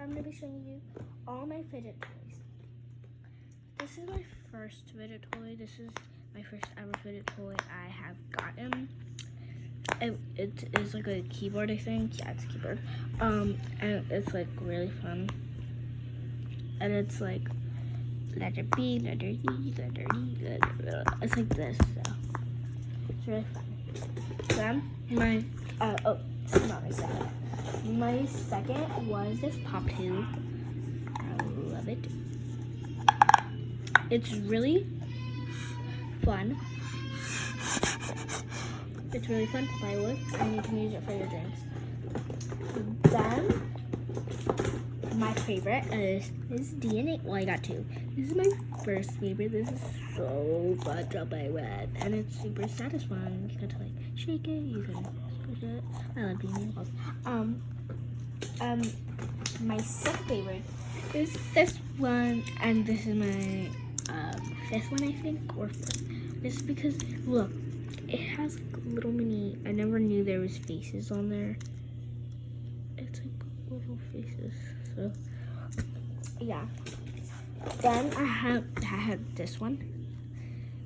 I'm going to be showing you all my fidget toys. This is my first fidget toy. This is my first ever fidget toy I have gotten. It is like a keyboard, I think. Yeah, it's a keyboard. And it's like really fun. And it's like letter B, letter E, letter E, letter E. It's like this, so it's really fun. Then my not my second. My second was this Pop 2. I love it. It's really fun. It's really fun to play with, and you can use it for your drinks. Then, my favorite is DNA. Well, I got two. This is my first favorite. This is so fun to play with, and it's super satisfying. You get to like shake it, you can push it. I love DNA balls. My second favorite is this one, and this is my fifth one, I think, or fourth. This is because look, it has little mini. I never knew there was faces on there. It's like little faces. So yeah. Then I had this one,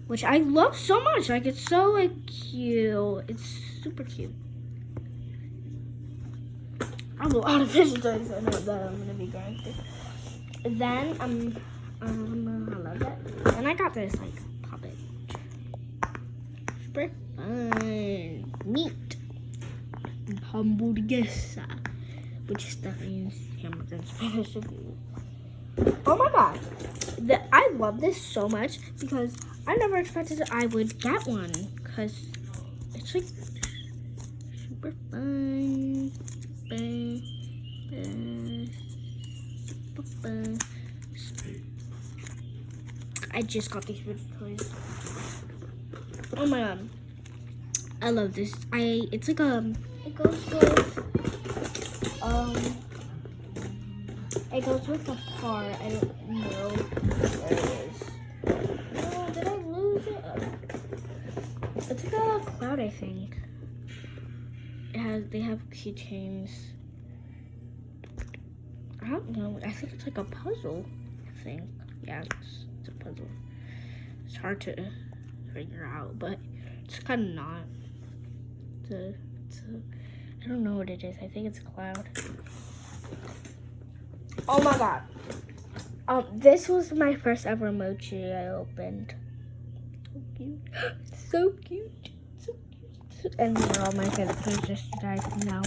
which I love so much. Like it's so like cute. It's super cute. I have a lot of fidget toys. I know that I'm gonna be going through. Then I love it. And I got this like puppet. Super fun. Meat. Hamburguesa. Which stuff means hamburger in Spanish. Oh my god. I love this so much because I never expected I would get one. Because it's like super fun. I just got these fidget toys. Oh my god, I love this. It's like it goes with the car. I don't know where it is. Oh, did I lose it? It's like a cloud, I think. They have keychains. I don't know. I think it's like a puzzle. I think. Yeah, it's a puzzle. It's hard to figure out, but it's kind of not. I don't know what it is. I think it's a cloud. Oh my god. This was my first ever mochi I opened. So cute. So cute. So cute. And these are all my favorite toys, just so you guys know.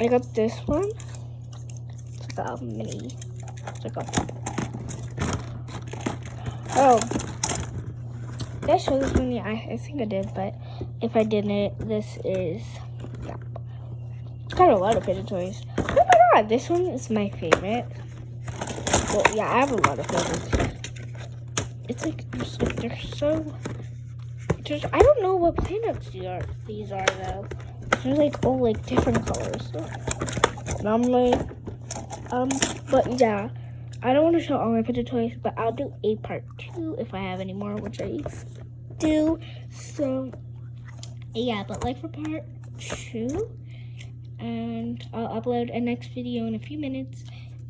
I got this one. It's like a mini. It's like a. Oh. Did I show this one? Yeah, I think I did, but if I didn't, this is. Yeah. It's got a lot of fidget toys. Oh my god, this one is my favorite. Well, yeah, I have a lot of favorites. It's like they're so. I don't know what planets these are though. They're like all like different colors. Normally, but yeah, I don't want to show all my fidget toys, but I'll do a part 2 if I have any more, which I do. So yeah, but like for part 2, and I'll upload a next video in a few minutes.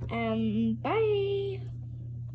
Bye.